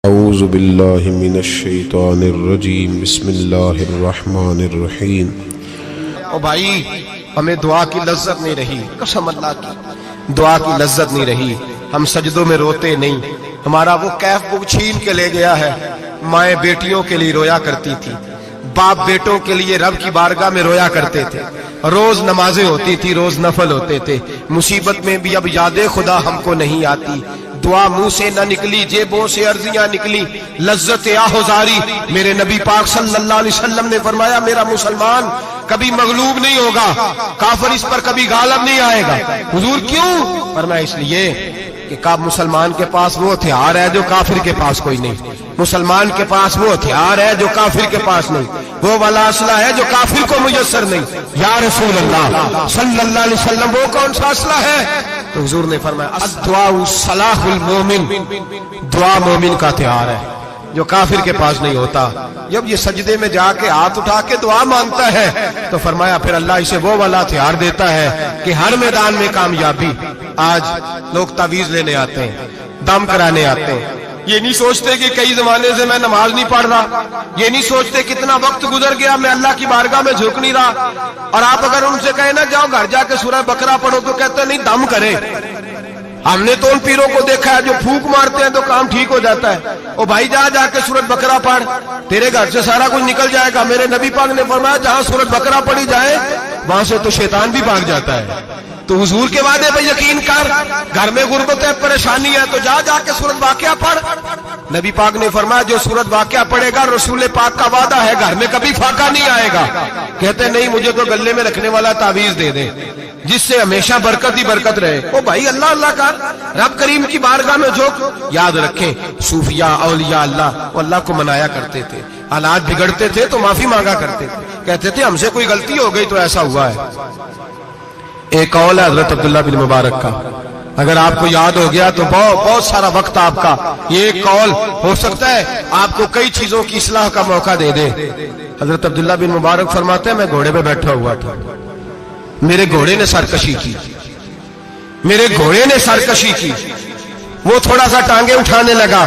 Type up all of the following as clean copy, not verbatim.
اعوذ باللہ من الشیطان الرجیم بسم اللہ الرحمن الرحیم۔ او بھائی ہمیں دعا کی لذت نہیں رہی، قسم اللہ کی دعا کی لذت نہیں رہی، ہم سجدوں میں روتے نہیں، ہمارا وہ کیف بک چھین کے لے گیا ہے۔ مائیں بیٹیوں کے لیے رویا کرتی تھی، باپ بیٹوں کے لیے رب کی بارگاہ میں رویا کرتے تھے، روز نمازیں ہوتی تھی، روز نفل ہوتے تھے۔ مصیبت میں بھی اب یاد خدا ہم کو نہیں آتی، دعا منہ سے نہ نکلی، جیبوں سے عرضیاں نکلی، لذت آہوزاری۔ میرے نبی پاک صلی اللہ علیہ وسلم نے فرمایا میرا مسلمان کبھی مغلوب نہیں ہوگا، کافر اس پر کبھی غالب نہیں آئے گا۔ حضور کیوں؟ فرمایا اس لیے کہ مسلمان کے پاس وہ ہتھیار ہے جو کافر کے پاس کوئی نہیں، مسلمان کے پاس وہ ہتھیار ہے جو کافر کے پاس نہیں، وہ والا اسلحہ ہے جو کافر کو میسر نہیں۔ یا رسول اللہ صلی اللہ علیہ وسلم وہ کون سا اسلحہ ہے؟ تو حضور نے فرمایا الدعاء صلاح المومن، دعا مومن کا ہتھیار ہے جو کافر کے پاس نہیں ہوتا۔ جب یہ سجدے میں جا کے ہاتھ اٹھا کے دعا مانگتا ہے تو فرمایا پھر اللہ اسے وہ والا ہتھیار دیتا ہے کہ ہر میدان میں کامیابی۔ آج لوگ تعویذ لینے آتے ہیں، دم کرانے آتے ہیں، یہ نہیں سوچتے کہ کئی زمانے سے میں نماز نہیں پڑھ رہا، یہ نہیں سوچتے کتنا وقت گزر گیا میں اللہ کی بارگاہ میں جھک نہیں رہا۔ اور آپ اگر ان سے کہیں نا جاؤ گھر جا کے سورہ بقرہ پڑھو تو کہتے ہیں نہیں دم کرے۔ ہم نے تو ان پیروں کو دیکھا ہے جو پھونک مارتے ہیں تو کام ٹھیک ہو جاتا ہے۔ او بھائی جا کے سورۃ بقرہ پڑھ، تیرے گھر سے سارا کچھ نکل جائے گا۔ میرے نبی پاک نے فرمایا جہاں سورۃ بقرہ پڑھی جائے وہاں سے تو شیطان بھی بھاگ جاتا ہے۔ تو حضور کے وعدے پہ یقین کر، گھر میں غربت ہے، پریشانی ہے تو جا کے سورۃ واقعہ پڑھ۔ نبی پاک نے فرمایا جو سورۃ واقعہ پڑھے گا رسول پاک کا وعدہ ہے گھر میں کبھی فاقہ نہیں آئے گا۔ کہتے نہیں مجھے تو گلے میں رکھنے والا تعویذ دے دے جس سے ہمیشہ برکت ہی برکت رہے۔ او بھائی اللہ اللہ کر، رب کریم کی بارگاہ میں جھک۔ یاد رکھیں صوفیاء اولیاء اللہ وہ اللہ کو منایا کرتے تھے، حالات بگڑتے تھے تو معافی مانگا کرتے تھے، کہتے تھے ہم سے کوئی غلطی ہو گئی تو ایسا ہوا ہے۔ ایک قول ہے حضرت عبداللہ بن مبارک کا، اگر آپ کو یاد ہو گیا تو بہت سارا وقت آپ کا یہ ایک قول ہو سکتا ہے آپ کو کئی چیزوں کی اصلاح کا موقع دے دے۔ حضرت عبداللہ بن مبارک فرماتے ہیں میں گھوڑے پہ بیٹھا ہوا تھا، میرے گھوڑے نے سرکشی کی، میرے گھوڑے نے سرکشی کی، وہ تھوڑا سا ٹانگیں اٹھانے لگا،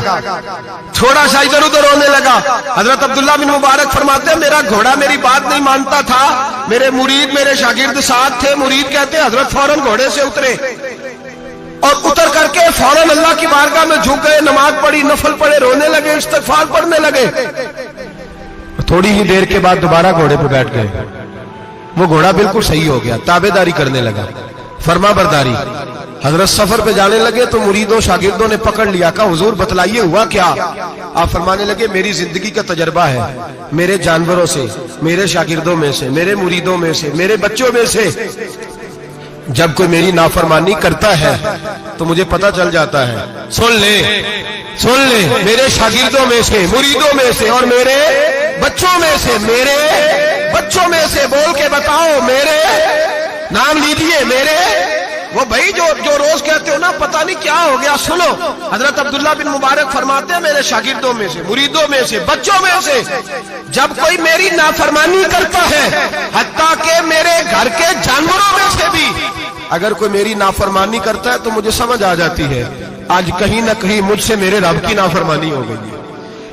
تھوڑا سا ادھر ادھر ہونے لگا۔ حضرت عبداللہ بن مبارک فرماتے ہیں میرا گھوڑا میری بات نہیں مانتا تھا، میرے مرید میرے شاگرد ساتھ تھے، مرید کہتے ہیں حضرت فوراً گھوڑے سے اترے اور اتر کر کے فوراً اللہ کی بارگاہ میں جھک گئے، نماز پڑھی، نفل پڑھے، رونے لگے، استغفار پڑھنے لگے۔ تھوڑی ہی دیر کے بعد دوبارہ گھوڑے پہ بیٹھ گئے، وہ گھوڑا بالکل صحیح ہو گیا، تابعداری کرنے لگا، فرما برداری۔ حضرت سفر پہ جانے لگے تو مریدوں شاگردوں نے پکڑ لیا، کہا حضور بتلائیے ہوا کیا؟ آپ فرمانے لگے میری زندگی کا تجربہ ہے، میرے جانوروں سے، میرے شاگردوں میں سے، میرے مریدوں میں سے، میرے بچوں میں سے جب کوئی میری نافرمانی کرتا ہے تو مجھے پتہ چل جاتا ہے۔ سن لے میرے شاگردوں میں سے، مریدوں میں سے اور میرے بچوں میں سے، میرے بچوں میں سے بول کے بتاؤ، میرے نام لیجئے، میرے وہ بھائی جو روز کہتے ہو نا پتہ نہیں کیا ہو گیا۔ سنو حضرت عبداللہ بن مبارک فرماتے ہیں میرے شاگردوں میں سے، مریدوں میں سے، بچوں میں سے جب کوئی میری نافرمانی کرتا ہے، حتیٰ کہ میرے گھر کے جانوروں میں سے بھی اگر کوئی میری نافرمانی کرتا ہے تو مجھے سمجھ آ جاتی ہے آج کہیں نہ کہیں مجھ سے میرے رب کی نافرمانی ہو گئی ہے،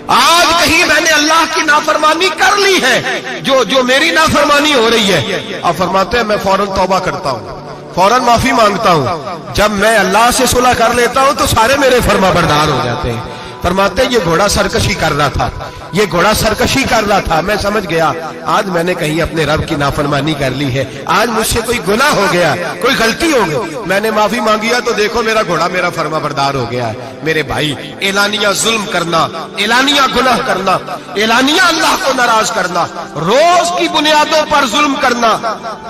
آج کہیں میں نے اللہ کی نافرمانی کر لی ہے جو میری نافرمانی ہو رہی ہے۔ آپ فرماتے ہیں میں فوراً توبہ کرتا ہوں، فوراً معافی مانگتا ہوں، جب میں اللہ سے صلح کر لیتا ہوں تو سارے میرے فرما بردار ہو جاتے ہیں۔ فرماتے ہیں یہ گھوڑا سرکشی کر رہا تھا، یہ گھوڑا سرکشی کر رہا تھا، میں سمجھ گیا آج میں نے کہیں اپنے رب کی نافرمانی کر لی ہے، آج مجھ سے کوئی گناہ ہو گیا، کوئی غلطی ہو گئی، میں نے معافی مانگی تو دیکھو میرا گھوڑا میرا فرما بردار ہو گیا ہے۔ میرے بھائی اعلانیہ ظلم کرنا، اعلانیہ گناہ کرنا، اعلانیہ اللہ کو ناراض کرنا، روز کی بنیادوں پر ظلم کرنا،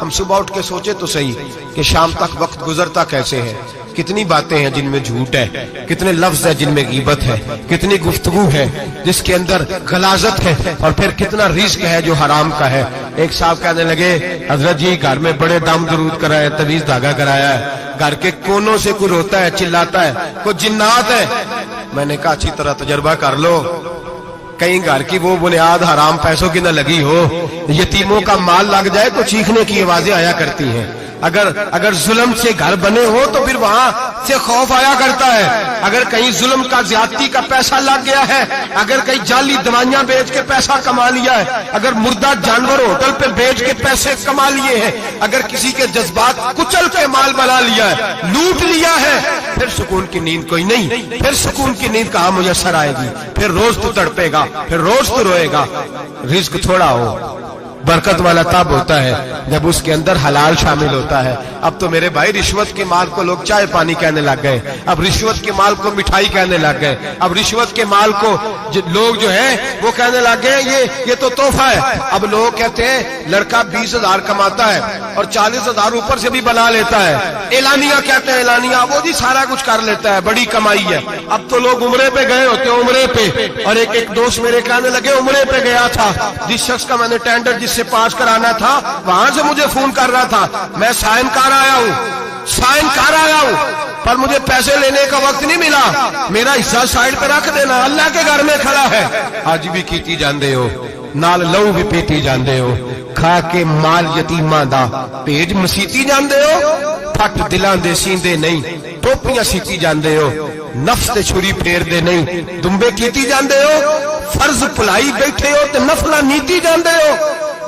ہم صبح اٹھ کے سوچے تو صحیح کہ شام تک وقت گزرتا کیسے ہے، کتنی باتیں ہیں جن میں جھوٹ ہے، کتنے لفظ ہیں جن میں غیبت ہے، کتنی گفتگو ہے جس کے اندر غلاظت ہے، اور پھر کتنا رزق ہے جو حرام کا ہے۔ ایک صاحب کہنے لگے حضرت جی گھر میں بڑے دم درود کرایا، تویز دھاگا کرایا ہے، گھر کے کونوں سے کوئی روتا ہے، چلاتا ہے، کوئی جنات ہے۔ میں نے کہا اچھی طرح تجربہ کر لو، کہیں گھر کی وہ بنیاد حرام پیسوں کی نہ لگی ہو، یتیموں کا مال لگ جائے تو چیخنے کی آوازیں آیا کرتی ہیں، اگر ظلم سے گھر بنے ہو تو پھر وہاں سے خوف آیا کرتا ہے. اگر کہیں ظلم کا زیادتی کا پیسہ لگ گیا ہے, اگر کہیں جعلی دوائیاں بیچ کے پیسہ کما لیا ہے, اگر مردہ جانور ہوٹل پہ بیچ کے پیسے کما لیے ہیں, اگر کسی کے جذبات کچل کے مال بنا لیا ہے, لوٹ لیا ہے, پھر سکون کی نیند کوئی نہیں. پھر سکون کی نیند کہاں میسر آئے گی؟ پھر روز تو تڑپے گا, پھر روز تو روئے گا. رزق تھوڑا ہو, برکت والا تب ہوتا ہے جب اس کے اندر حلال شامل ہوتا ہے. اب تو میرے بھائی رشوت کے مال کو لوگ چائے پانی کہنے لگ گئے, اب رشوت کے مال کو مٹھائی کہنے لگ گئے, اب رشوت کے مال کو لوگ جو ہے وہ کہنے لگ گئے یہ تو تحفہ ہے. اب لوگ کہتے ہیں لڑکا 20,000 کماتا ہے اور 40,000 اوپر سے بھی بنا لیتا ہے, اعلانیہ کہتے ہیں, اعلانیہ وہ جی سارا کچھ کر لیتا ہے, بڑی کمائی ہے. اب تو لوگ عمرے پہ گئے ہوتے ہیں, عمرے پہ, اور ایک دوست میرے کہنے لگے عمرے پہ گیا تھا, جس شخص کا میں نے ٹینڈر جس سے پاس کرانا تھا وہاں سے مجھے فون کر رہا تھا, میں سائن کر آیا ہوں پر مجھے پیسے لینے کا وقت نہیں ملا, میرا حصہ سائڈ پہ رکھ دینا, اللہ کے گھر میں کھڑا ہے. آج بھی کیتی جاندے ہو, نال لو بھی پیتی جاندے ہو, کھا کے مال یتیماں دا پیج مسیتی جاندے ہو, پھٹ دلاں دے سیندے نہیں, ٹوپیاں سیتی جاندے ہو, نفس تے چھری پھیر دے نہیں, دمبے کیتی جاندے ہو, فرض پلائی بیٹھے ہو تے نفلہ نیتی جاندے ہو,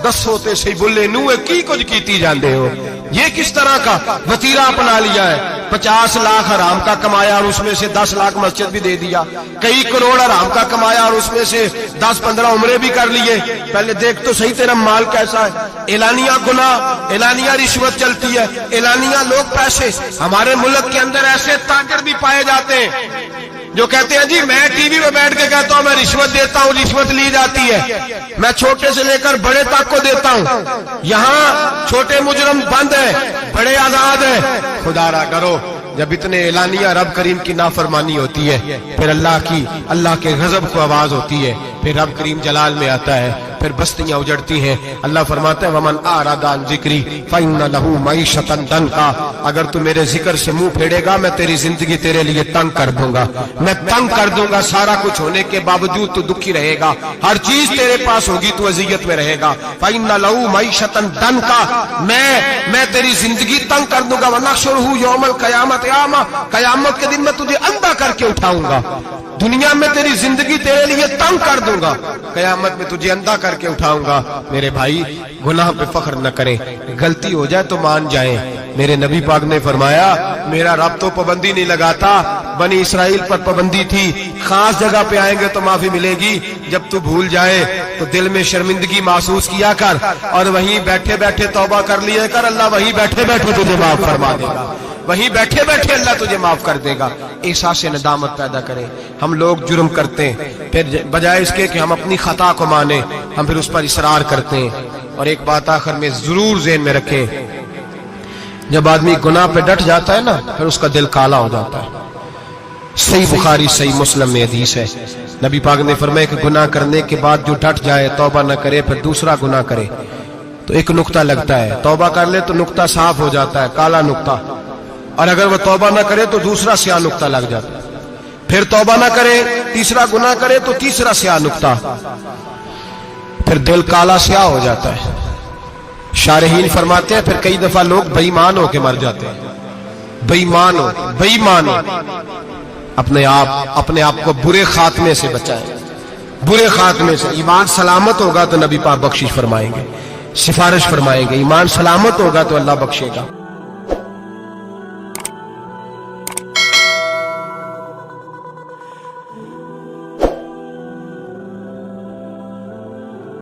دسو تے سی بلے نوے کی کچھ کیتی جاندے ہو. یہ کس طرح کا وتیرہ اپنا لیا ہے؟ 50 لاکھ حرام کا کمایا اور اس میں سے 10 لاکھ مسجد بھی دے دیا, کئی کروڑ حرام کا کمایا اور اس میں سے 10-15 عمرے بھی کر لیے. پہلے دیکھ تو صحیح تیرا مال کیسا ہے. اعلانیہ گناہ, اعلانیہ رشوت چلتی ہے, اعلانیہ لوگ پیسے. ہمارے ملک کے اندر ایسے تاجر بھی پائے جاتے ہیں جو کہتے ہیں جی میں ٹی وی پہ بیٹھ کے کہتا ہوں میں رشوت دیتا ہوں, رشوت لی جاتی ہے, میں چھوٹے سے لے کر بڑے تک کو دیتا ہوں, یہاں چھوٹے مجرم بند ہیں, بڑے آزاد ہیں. خدا را کرو جب اتنے اعلانیہ رب کریم کی نافرمانی ہوتی ہے, پھر اللہ کے غضب کو آواز ہوتی ہے, پھر رب کریم جلال میں آتا ہے, پھر بستیاں اجڑتی ہیں. اللہ فرماتا ہے ومن اعرض عن ذکری فإن له معیشۃ ضنکا, اگر تو میرے ذکر سے منہ پھیرے گا میں تیری زندگی تیرے لیے تنگ کر دوں گا, میں تنگ کر دوں گا. سارا کچھ ہونے کے باوجود تو دکھی رہے گا, ہر چیز تیرے پاس ہوگی تو اذیت میں رہے گا. فإن له معیشۃ ضنکا, میں تیری زندگی تنگ کر دوں گا. ونحشرہ یوم القیامۃ اعمی, قیامت کے دن میں تجھے اندھا کر کے اٹھاؤں گا. دنیا میں تیری زندگی تیرے لیے تنگ کر دوں گا, قیامت میں تجھے اندھا کر کے اٹھاؤں گا. میرے بھائی گناہ پہ فخر نہ کریں, غلطی ہو جائے تو مان جائیں. میرے نبی پاک نے فرمایا میرا رب تو پابندی نہیں لگاتا, بنی اسرائیل پر پابندی تھی, خاص جگہ پہ آئیں گے تو معافی ملے گی, جب تو بھول جائے تو دل میں شرمندگی محسوس کیا کر اور وہیں بیٹھے بیٹھے توبہ کر لیا کر, اللہ وہیں بیٹھے بیٹھے تجھے معاف فرما دے گا, وہیں بیٹھے بیٹھے اللہ تجھے معاف کر دے گا. احساس ندامت پیدا کریں. ہم لوگ جرم کرتے ہیں, پھر بجائے اس کے کہ ہم اپنی خطا کو مانیں ہم پھر اس پر اصرار کرتے ہیں. اور ایک بات آخر میں ضرور ذہن میں رکھیں, جب آدمی گناہ پہ ڈٹ جاتا ہے نا پھر اس کا دل کالا ہو جاتا ہے. صحیح بخاری صحیح مسلم میں حدیث ہے, نبی پاک نے فرمایا کہ گناہ کرنے کے بعد جو ڈٹ جائے توبہ نہ کرے پھر دوسرا گناہ کرے تو ایک نقطہ لگتا ہے, توبہ کر لے تو نقطہ صاف ہو جاتا ہے, کالا نقطہ, اور اگر وہ توبہ نہ کرے تو دوسرا سیاہ نقطہ لگ جاتا ہے, پھر توبہ نہ کرے تیسرا گناہ کرے تو تیسرا سیاہ نقطہ, پھر دل کالا سیاہ ہو جاتا ہے. شارحین فرماتے ہیں پھر کئی دفعہ لوگ بے ایمان ہو کے مر جاتے ہیں. بے ایمان ہو اپنے آپ کو برے خاتمے سے بچائیں, برے خاتمے سے. ایمان سلامت ہوگا تو نبی پاک بخشش فرمائیں گے, سفارش فرمائیں گے. ایمان سلامت ہوگا تو اللہ بخشے گا.